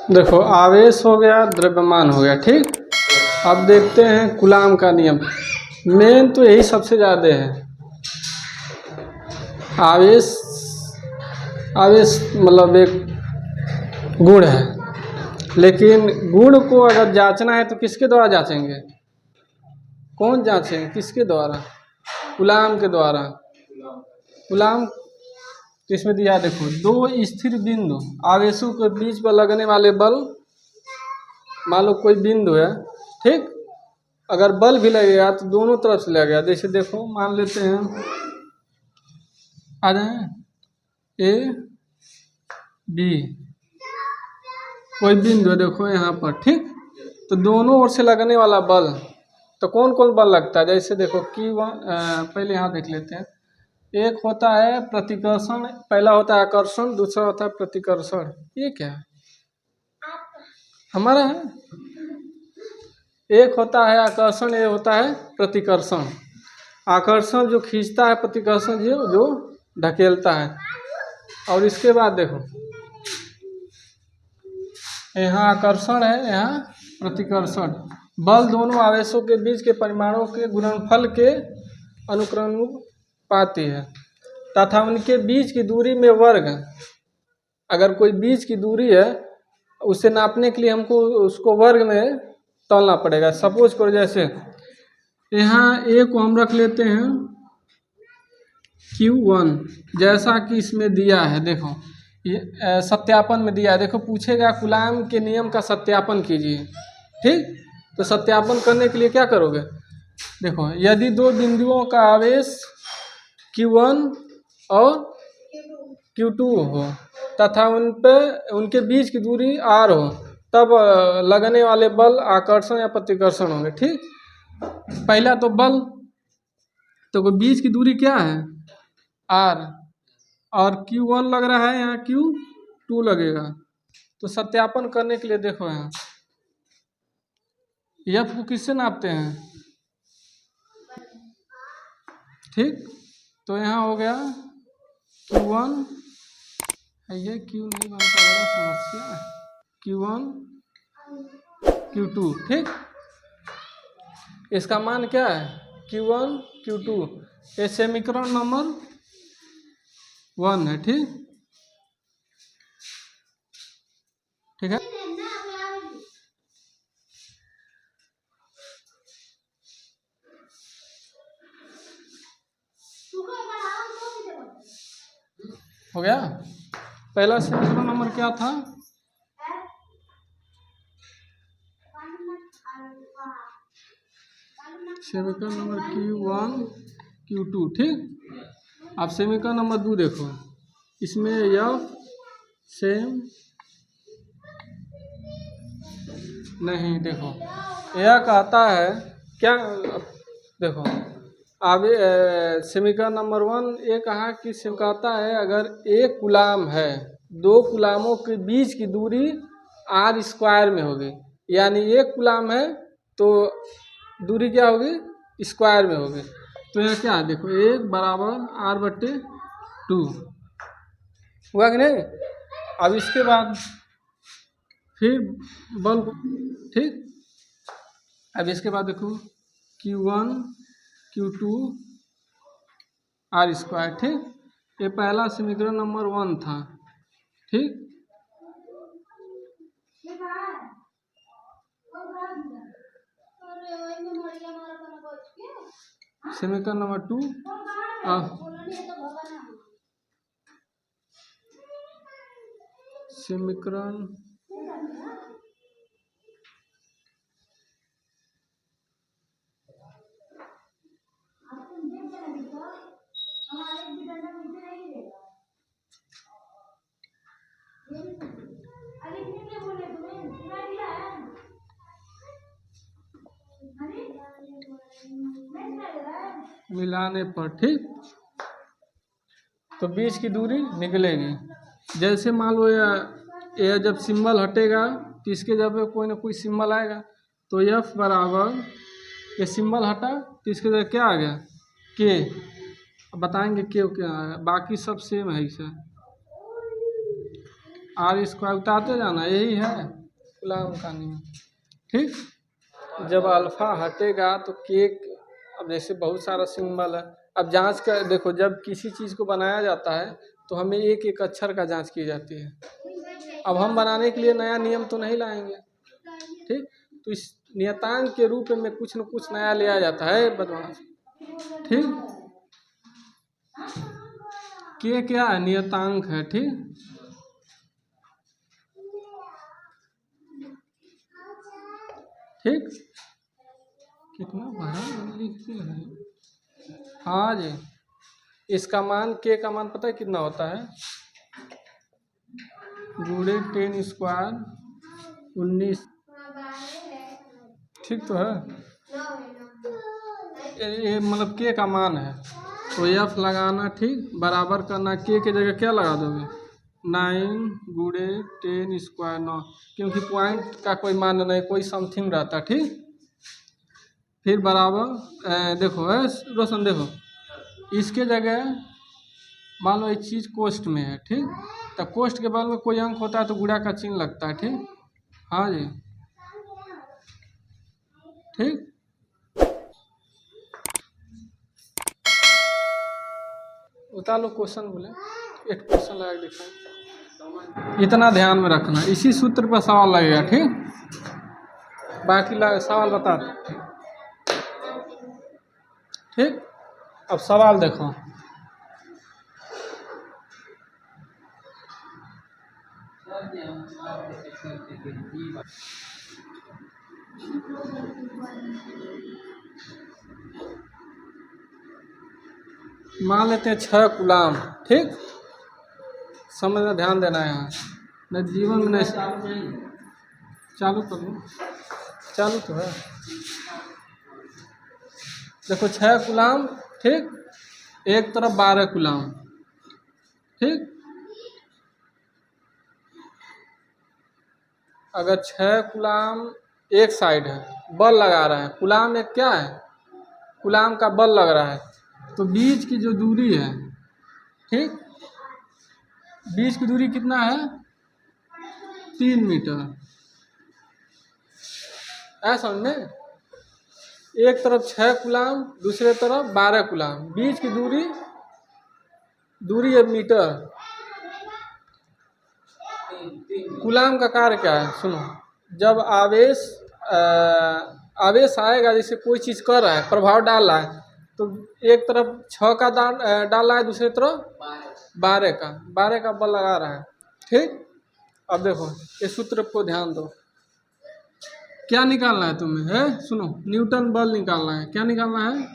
देखो आवेश हो गया, द्रव्यमान हो गया, ठीक। अब देखते हैं कूलाम का नियम। मेन तो यही सबसे ज़्यादा है। आवेश आवेश मतलब एक गुण है, लेकिन गुण को अगर जांचना है तो किसके द्वारा जांचेंगे? कौन जांचेंगे? किसके द्वारा? कूलाम के द्वारा। कूलाम तो इसमें दिया, देखो दो स्थिर बिंदु आवेशों के बीच पर लगने वाले बल, मान लो कोई बिंदु है, ठीक। अगर बल भी लगेगा तो दोनों तरफ से लगेगा। जैसे देखो मान लेते हैं, आ जाए ए बी, कोई बिंदु है देखो यहाँ पर, ठीक। तो दोनों ओर से लगने वाला बल, तो कौन कौन बल लगता है? जैसे देखो पहले यहाँ देख लेते हैं। एक होता है प्रतिकर्षण, पहला होता है आकर्षण, दूसरा होता है प्रतिकर्षण। ये क्या है? हमारा है। एक होता है आकर्षण, ये होता है प्रतिकर्षण। आकर्षण जो खींचता है, प्रतिकर्षण जो ढकेलता है। और इसके बाद देखो यहाँ आकर्षण है, यहाँ प्रतिकर्षण। बल दोनों आवेशों के बीच के परिमाणों के गुणनफल के अनुक्रमानुपाती है तथा उनके बीच की दूरी में वर्ग। अगर कोई बीच की दूरी है, उसे नापने के लिए हमको उसको वर्ग में तोलना पड़ेगा। सपोज करो जैसे यहाँ ए को हम रख लेते हैं Q1, जैसा कि इसमें दिया है। देखो ये सत्यापन में दिया है, देखो पूछेगा कूलाम के नियम का सत्यापन कीजिए, ठीक। तो सत्यापन करने के लिए क्या करोगे? देखो यदि दो बिंदुओं का आवेश Q1 और Q2 हो तथा उनके बीच की दूरी R हो, तब लगने वाले बल आकर्षण या प्रतिकर्षण होंगे, ठीक। पहला तो बल, तो बीच की दूरी क्या है? R, और Q1 लग रहा है, यहाँ Q2 लगेगा। तो सत्यापन करने के लिए देखो यहाँ F को किससे नापते हैं, ठीक। तो यहाँ हो गया Q1, ये Q नहीं बनता, बड़ा समस्या है। Q1 Q2, ठीक। इसका मान क्या है? Q1 Q2। ये समीकरण नंबर 1 है, ठीक। ठीक है। हो गया। पहला समीकरण नंबर क्या था? समीकरण नंबर Q1 Q2, ठीक। अब समीकरण नंबर 2 देखो, इसमें F सेम नहीं। देखो यह कहता है क्या, देखो आगे समीकरण नंबर 1 ये कहा कि कहता है अगर एक कूलाम है, दो कूलामों के बीच की दूरी R² में होगी, यानी एक कूलाम है तो दूरी क्या होगी? स्क्वायर में होगी। तो यह क्या है? देखो 1 बराबर R/2 हुआ कि नहीं। अब इसके बाद फिर बल, ठीक। अब इसके बाद देखो Q1 Q2 R², ठीक। ये पहला समीकरण नंबर 1 था, ठीक। समीकरण नंबर 2 समीकरण मिलाने पर, ठीक। तो बीच की दूरी निकलेगी। जैसे मान लो यह जब सिंबल हटेगा तो इसके जगह कोई ना कोई सिंबल आएगा। तो F बराबर, ये सिंबल हटा तो इसके जगह क्या आ गया? K। बताएंगे क्यों क्या आया, बाकी सब सेम है इसे। आर स्क्वायर उतारते जाना, यही है कूलाम का नियम। ठीक, जब अल्फा हटेगा तो के, अब जैसे बहुत सारा सिंबल है, अब जांच कर देखो, जब किसी चीज़ को बनाया जाता है तो हमें एक एक अक्षर का जांच की जाती है। अब हम बनाने के लिए नया नियम तो नहीं लाएंगे, ठीक, तो इस नियतांक के रूप में कुछ न कुछ नया लिया जाता है बदमाश। ठीक, के क्या है, नियतांक है। ठीक, ठीक, कितना बड़ा लिखते हैं। हाँ जी, इसका मान के का मान पता है कितना होता है, गुणे 10 स्क्वायर 19। ठीक तो है, ये मतलब के का मान है, तो एफ लगाना, ठीक, बराबर करना, के जगह क्या लगा दोगे, 9 गुणे 10 स्क्वायर 9, क्योंकि पॉइंट का कोई मान नहीं, कोई समथिंग रहता। ठीक, फिर बराबर देखो रोशन, देखो इसके जगह मान लो एक चीज़ कोष्ट में है, ठीक, तब कोष्ट के बगल में कोई अंक होता है तो गुणा का चिन्ह लगता है। ठीक, हाँ जी, ठीक, उतार लो क्वेश्चन, बोले एक क्वेश्चन लगा के दिखाएं, इतना ध्यान में रखना, इसी सूत्र पर सवाल लगेगा। ठीक, बाकी सवाल बता दो। ठीक, अब सवाल देखो, मान लेते हैं 6 कूलाम। ठीक, समझना, ध्यान देना है यहाँ, न जीवन में नहीं। चालू कर लो, चालू तो है। देखो 6 कूलाम, ठीक, एक तरफ 12 कूलाम। ठीक, अगर 6 कूलाम एक साइड है, बल लगा रहा है, कूलाम एक क्या है, कूलाम का बल लग रहा है, तो बीच की जो दूरी है, ठीक, बीच की दूरी कितना है, 3 मीटर। ऐसा समझ में, एक तरफ 6 कूलाम, दूसरे तरफ 12 कूलाम, बीच की दूरी है मीटर। कूलाम का कार्य क्या है, सुनो, जब आवेश आएगा, जैसे कोई चीज़ कर रहा है, प्रभाव डाल रहा है, तो एक तरफ 6 का डाल रहा है, दूसरी तरफ 12 का बल लगा रहा है। ठीक, अब देखो इस सूत्र को ध्यान दो, क्या निकालना है तुम्हें, है सुनो, न्यूटन बल निकालना है। क्या निकालना है,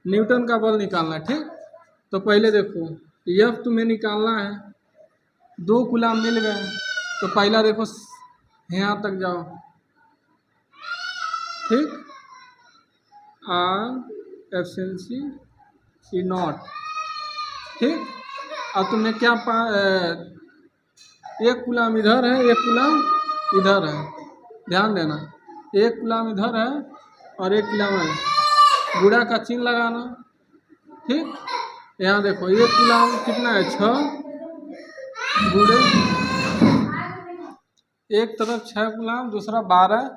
न्यूटन का बल निकालना है। ठीक, तो पहले देखो एफ तुम्हें निकालना है, 2 कूलाम मिल गए, तो पहला देखो यहाँ तक जाओ। ठीक, आर एफिशिएंसी ई नॉट। ठीक, अब तुमने क्या एक कूलाम इधर है, एक कूलाम इधर है, ध्यान देना, एक कूलाम इधर है और एक कूलाम है, गुणा का चिन्ह लगाना। ठीक, यहाँ देखो एक कूलाम कितना है, 6 गुणे, एक तरफ 6 कूलाम, दूसरा 12,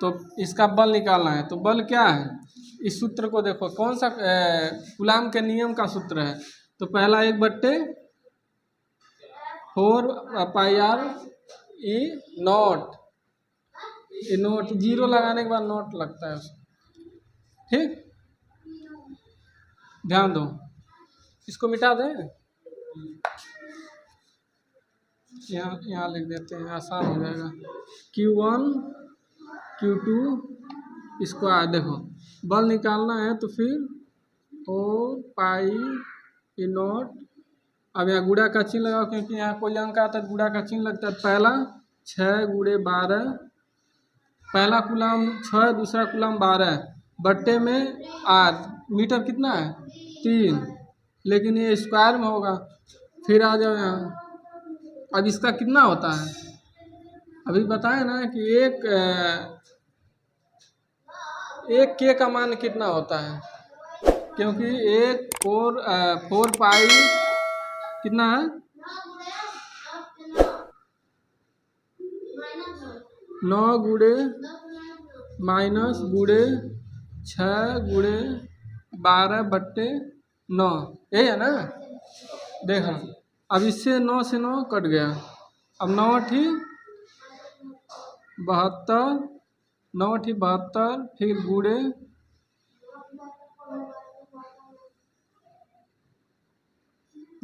तो इसका बल निकालना है। तो बल क्या है, इस सूत्र को देखो, कौन सा कूलाम के नियम का सूत्र है, तो पहला 1/4πr ई नॉट, ये नोट जीरो लगाने के बाद नोट लगता है उसको। ठीक, ध्यान दो, इसको मिटा दें, यहाँ लिख देते हैं, आसान हो जाएगा, Q1 Q2 स्क्वायर। देखो बल निकालना है तो फिर 4π नॉट, अब यहाँ गुणा का चिन्ह लगाओ, क्योंकि यहाँ कोई अंक आता है गुणा का चिन्ह लगता है। पहला 6 गुणे 12, पहला कूलाम 6, दूसरा कूलाम 12, बट्टे में 8, मीटर कितना है 3, लेकिन ये स्क्वायर में होगा। फिर आ जाओ यहाँ, अब इसका कितना होता है, अभी बताए ना कि एक के का मान कितना होता है, क्योंकि 4π कितना है 9 गुड़े माइनस गुड़े 6 गुड़े 12/9 यही है ना। देखो अब इससे 9 से 9 कट गया। अब 9 ठीक 72 9 ठीक 72 फिर गुड़े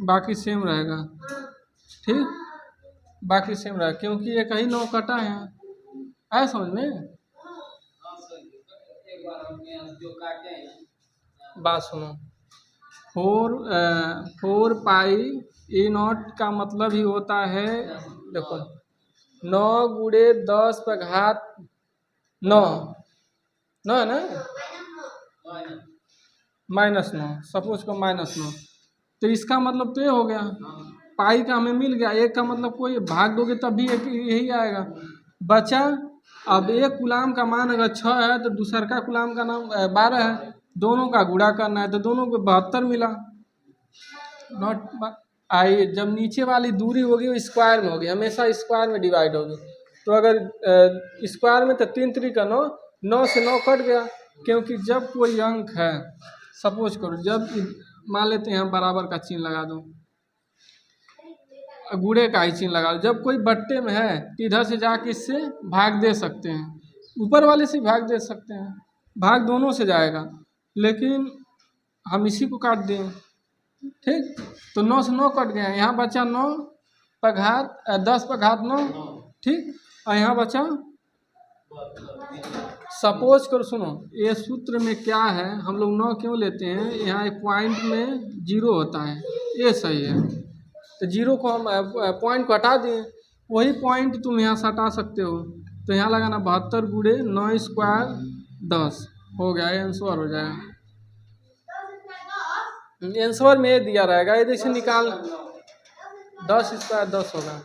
बाकी सेम रहेगा ठीक, बाकी सेम रहेगा क्योंकि एक ही 9 कटा है। आया समझ में। बात सुनो 4 पाई ए नॉट का मतलब ही होता है देखो 9 गुड़े 10 पर घात 9 है ना -9 सपोज को -9 तो इसका मतलब तो ये हो गया पाई का हमें मिल गया। एक का मतलब कोई भाग दोगे तब भी एक यही आएगा बचा। अब एक गुलाम का मान अगर 6 है तो दूसर का गुलाम का नाम 12 है, दोनों का गुणा करना है तो दोनों को 72 मिला। नॉट आई जब नीचे वाली दूरी होगी वो स्क्वायर में होगी, हमेशा स्क्वायर में डिवाइड होगी। तो अगर स्क्वायर में तो 3 3 का 9 9 से 9 कट गया क्योंकि जब कोई अंक है सपोज करो जब मान लेते हैं हम बराबर का चिन्ह लगा दो गुड़े का ही चिन्ह लगा दो, जब कोई बट्टे में है तो इधर से जाके इससे भाग दे सकते हैं, ऊपर वाले से भाग दे सकते हैं, भाग दोनों से जाएगा लेकिन हम इसी को काट दें ठीक। तो 9 से 9 कट गया, यहाँ बचा 9 पर घात 10 पर घात 9 ठीक, और यहाँ बचा सपोज कर सुनो ये सूत्र में क्या है हम लोग 9 क्यों लेते हैं, यहाँ एक पॉइंट में 0 होता है ये सही है तो 0 को हम पॉइंट को हटा दिए, वही पॉइंट तुम यहाँ से हटा सकते हो। तो यहाँ लगाना 72 गुड़े 9 स्क्वायर 10 हो गया, ये आंसर हो जाएगा। आंसर में ये दिया रहेगा ये देखिए निकाल 10 स्क्वायर 10 होगा।